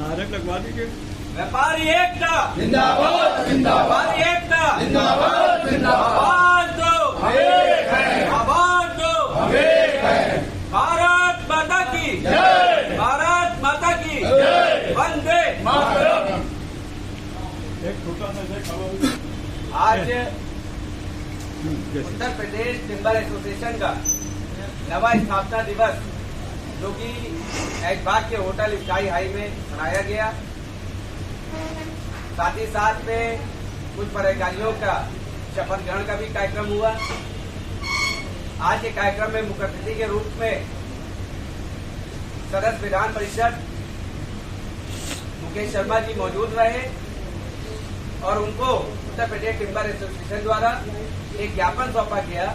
नारे लगवा दीजिए। व्यापारी एकता जिंदाबाद जिंदाबाद व्यापारी एकता जिंदाबाद जिंदाबाद आवाज दो, हम एक हैं, आवाज दो। हम एक हैं। भारत माता की जय, भारत माता की जय, वंदे मातरम। एक छोटा सा आज उत्तर प्रदेश टिम्बर एसोसिएशन का नवा स्थापना दिवस जो कि ऐशबाग के होटल स्काई हाई में मनाया गया, साथ ही साथ में कुछ पदाधिकारियों का शपथ ग्रहण का भी कार्यक्रम हुआ। आज के कार्यक्रम में मुख्य अतिथि के रूप में सदस्य विधान परिषद मुकेश शर्मा जी मौजूद रहे और उनको उत्तर प्रदेश टिम्बर एसोसिएशन द्वारा एक ज्ञापन सौंपा गया,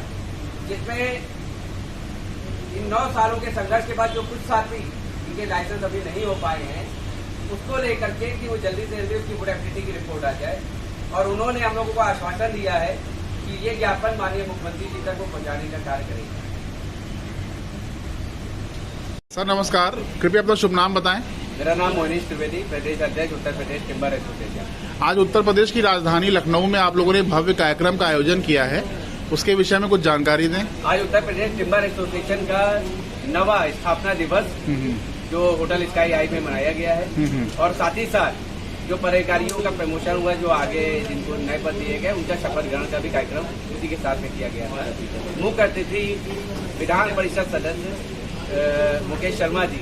जिसमें इन 9 सालों के संघर्ष के बाद जो कुछ साथी इनके लाइसेंस अभी नहीं हो पाए हैं उसको लेकर के कि वो जल्दी से जल्दी उसकी वोटेबिलिटी की रिपोर्ट आ जाए। और उन्होंने हम लोगों को आश्वासन दिया है कि ये ज्ञापन माननीय मुख्यमंत्री जी तक को पहुंचाने का कार्य करेगा। सर नमस्कार, कृपया अपना शुभ नाम बताएं। मेरा नाम मोहनीश त्रिवेदी, प्रदेश अध्यक्ष उत्तर प्रदेश टिम्बर एसोसिएशन। आज उत्तर प्रदेश की राजधानी लखनऊ में आप लोगों ने भव्य कार्यक्रम का आयोजन किया है, उसके विषय में कुछ जानकारी दें। आज उत्तर प्रदेश टिम्बर एसोसिएशन का नवा स्थापना दिवस जो होटल स्काई हाई में मनाया गया है और साथ ही साथ जो पदाधिकारियों का प्रमोशन हुआ, जो आगे जिनको नए पद दिए गए, उनका शपथ ग्रहण का भी कार्यक्रम उसी के साथ में किया गया है। मुख्य अतिथि विधान परिषद सदस्य मुकेश शर्मा जी,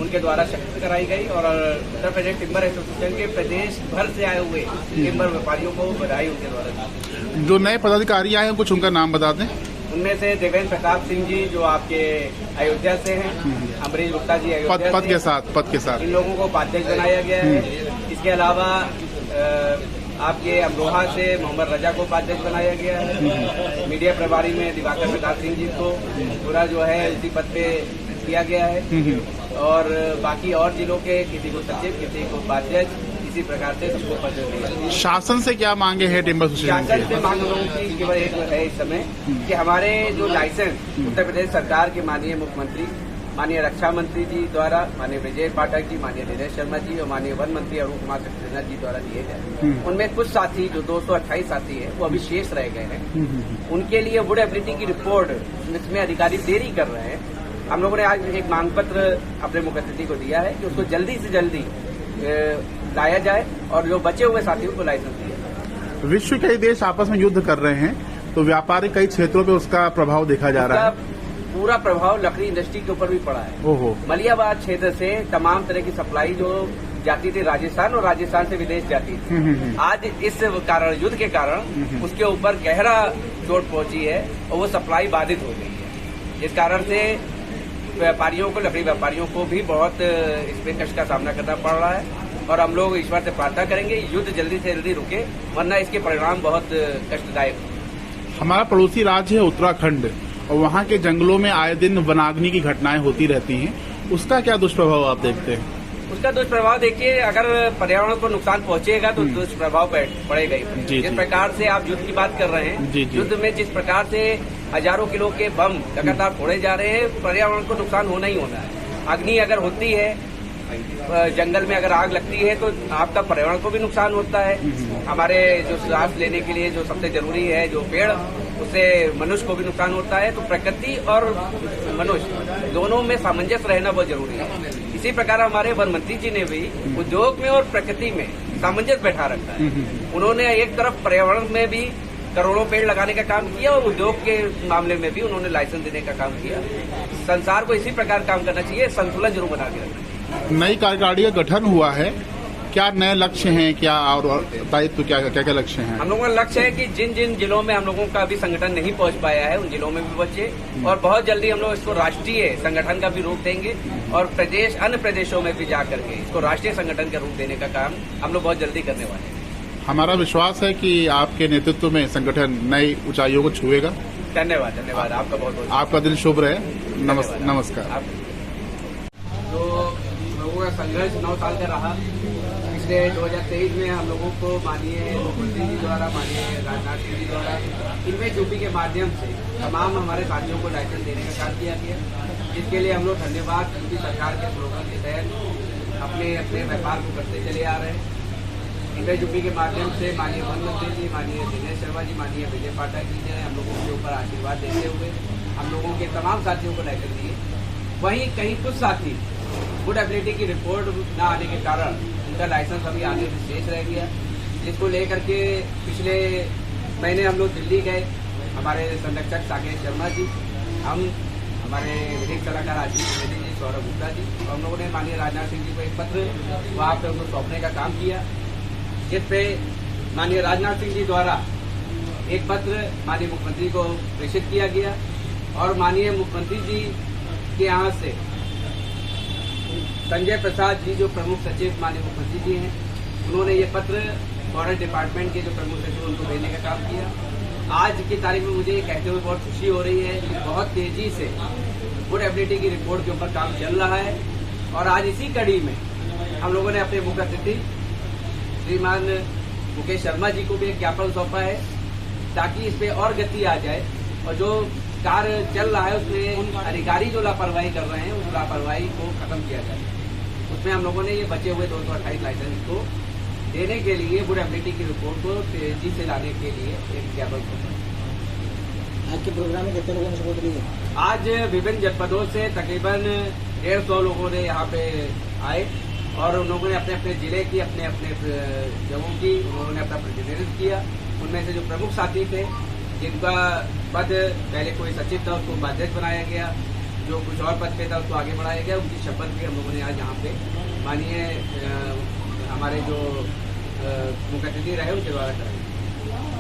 उनके द्वारा शपथ कराई गई और उत्तर प्रदेश टिम्बर एसोसिएशन के प्रदेश भर से आए हुए टिम्बर व्यापारियों को बधाई उनके द्वारा दी। जो नए पदाधिकारी आए हैं कुछ उनका नाम बता दें। उनमें से देवेंद्र प्रताप सिंह जी जो आपके अयोध्या से हैं, अमरीश गुप्ता जी अयोध्या पद के साथ इन लोगों को उपाध्यक्ष बनाया गया है। इसके अलावा आपके अमरोहा से मोहम्मद रजा को उपाध्यक्ष बनाया गया है। मीडिया प्रभारी में दिवाकर प्रताप सिंह जी को पूरा जो है इसी पद पे किया गया है और बाकी और जिलों के किसी को सचिव, किसी को उपाध्यक्ष, इसी प्रकार से सबको पद दिया। शासन से क्या मांगे हैं टिम्बर एसोसिएशन शासन से मांग लोगों की केवल एक है इस समय कि हमारे जो लाइसेंस उत्तर प्रदेश सरकार के माननीय मुख्यमंत्री, माननीय रक्षा मंत्री जी द्वारा, माननीय विजय पाठक जी, माननीय दिनेश शर्मा जी और माननीय वन मंत्री अरुण कुमार सक्सेना जी द्वारा दिए गए, उनमें कुछ साथी जो 228 साथी है वो अभी शेष रह गए हैं। उनके लिए वोटेबिलिटी की रिपोर्ट इसमें अधिकारी देरी कर रहे हैं। हम लोगों ने आज एक मांग पत्र अपने मुख्य अतिथि को दिया है कि उसको जल्दी से जल्दी लाया जाए और जो बचे हुए साथियों को लाइसेंस दिया जाए। विश्व के कई देश आपस में युद्ध कर रहे हैं, तो व्यापारिक कई क्षेत्रों पे उसका प्रभाव देखा जा रहा है। पूरा प्रभाव लकड़ी इंडस्ट्री के ऊपर भी पड़ा है। ओहो। मलियाबाद क्षेत्र से तमाम तरह की सप्लाई जो जाती थी राजस्थान और राजस्थान से विदेश जाती थी, आज इस कारण, युद्ध के कारण उसके ऊपर गहरा चोट पहुंची है और वो सप्लाई बाधित हो गई है। इस कारण से व्यापारियों को, लकड़ी व्यापारियों को भी बहुत इसमें कष्ट का सामना करना पड़ रहा है और हम लोग ईश्वर से प्रार्थना करेंगे युद्ध जल्दी से जल्दी रुके, वरना इसके परिणाम बहुत कष्टदायक। हमारा पड़ोसी राज्य है उत्तराखंड और वहाँ के जंगलों में आए दिन वनाग्नि की घटनाएं होती रहती हैं, उसका क्या दुष्प्रभाव आप देखते हैं? उसका दुष्प्रभाव देखिए, अगर पर्यावरण को नुकसान पहुंचेगा तो दुष्प्रभाव पड़ेगा ही। जिस प्रकार से आप युद्ध की बात कर रहे हैं, युद्ध में जिस प्रकार से हजारों किलो के बम लगातार फोड़े जा रहे हैं, पर्यावरण को नुकसान होना ही होना है। अग्नि अगर होती है, जंगल में अगर आग लगती है तो आपका पर्यावरण को भी नुकसान होता है। हमारे जो सांस लेने के लिए जो सबसे जरूरी है जो पेड़, उससे मनुष्य को भी नुकसान होता है। तो प्रकृति और मनुष्य दोनों में सामंजस्य रहना बहुत जरूरी है। इसी प्रकार हमारे वन मंत्री जी ने भी उद्योग में और प्रकृति में सामंजस्य बैठा रखा है। उन्होंने एक तरफ पर्यावरण में भी करोड़ों पेड़ लगाने का काम किया और उद्योग के मामले में भी उन्होंने लाइसेंस देने का काम किया। संसार को इसी प्रकार काम करना चाहिए, संतुलन जरूर बना के रखना चाहिए। नई कार्यकारिणी का गठन हुआ है, क्या नए लक्ष्य हैं, क्या और दायित्व, क्या क्या लक्ष्य हैं? हम लोगों का लक्ष्य है कि जिन जिन जिलों में हम लोगों का अभी संगठन नहीं पहुंच पाया है उन जिलों में भी पहुंचे और बहुत जल्दी हम लोग इसको राष्ट्रीय संगठन का भी रूप देंगे और प्रदेश, अन्य प्रदेशों में भी जाकर के इसको राष्ट्रीय संगठन का रूप देने का काम हम लोग बहुत जल्दी करने वाले हैं। हमारा विश्वास है कि आपके नेतृत्व में संगठन नई ऊंचाइयों को छुएगा। धन्यवाद, धन्यवाद आपका बहुत बहुत। आपका दिन शुभ रहे। नमस्कार। तो लोगों का संघर्ष 9 साल का रहा। पिछले 2023 में हम लोगों को माननीय मुख्यमंत्री जी द्वारा, माननीय राजनाथ सिंह जी द्वारा इनमें ड्यूटी के माध्यम से तमाम हमारे साथियों को लाइसेंस देने का काम किया गया, जिसके लिए हम लोग धन्यवाद यूपी सरकार के स्लोगन के तहत अपने अपने व्यापार को करते चले आ रहे हैं। इन्वेस्ट यूपी के माध्यम से माननीय वन मंत्री जी, माननीय दिनेश शर्मा जी, माननीय विजय पाठक जी ने हम लोगों के ऊपर आशीर्वाद देते हुए हम लोगों के तमाम साथियों को लेकर दिए। वहीं कहीं कुछ साथी गुड एबिलिटी की रिपोर्ट न आने के कारण उनका लाइसेंस अभी आने से शेष रह गया, जिसको लेकर के पिछले महीने हम लोग दिल्ली गए। हमारे संरक्षक साकेत शर्मा जी, हम हमारे विधिक सलाहकार आशीष द्विवेदी जी, सौरभ गुप्ता जी, और हम लोगों ने माननीय राजनाथ सिंह जी को एक पत्र वहाँ पे उनको सौंपने का काम किया, जिस पे माननीय राजनाथ सिंह जी द्वारा एक पत्र माननीय मुख्यमंत्री को प्रेषित किया गया और माननीय मुख्यमंत्री जी के यहाँ से संजय प्रसाद जी जो प्रमुख सचिव माननीय मुख्यमंत्री जी हैं, उन्होंने ये पत्र फॉरेस्ट डिपार्टमेंट के जो प्रमुख सचिव उनको भेजने का काम किया। आज की तारीख में मुझे ये कहते हुए बहुत खुशी हो रही है कि बहुत तेजी से गुड एबिलिटी की रिपोर्ट के ऊपर काम चल रहा है और आज इसी कड़ी में हम लोगों ने अपने मुख्य अतिथि श्रीमान मुकेश शर्मा जी को भी एक ज्ञापन सौंपा है ताकि इस पे और गति आ जाए और जो कार्य चल रहा है उसमें अधिकारी जो लापरवाही कर रहे हैं उस लापरवाही को खत्म किया जाए। उसमें हम लोगों ने ये बचे हुए 228 लाइसेंस को देने के लिए गुड एबिलिटी की रिपोर्ट को तेजी से लाने के लिए एक ज्ञापन सौंपा। आज के प्रोग्राम में कितने लोगों ने सपोर्ट किया? आज विभिन्न जनपदों से तकरीबन 150 लोगों ने यहाँ पे आए और उन लोगों ने अपने अपने जिले की अपने अपने जगहों की उन्होंने अपना प्रतिनिधित्व किया। उनमें से जो प्रमुख साथी थे जिनका पद पहले कोई सचिव था उसको उपाध्यक्ष बनाया गया, जो कुछ और पद पे था उसको आगे बढ़ाया गया, उनकी शपथ भी हम लोगों ने आज यहाँ पे माननीय हमारे जो मुख्य अतिथि रहे उनके द्वारा कराई।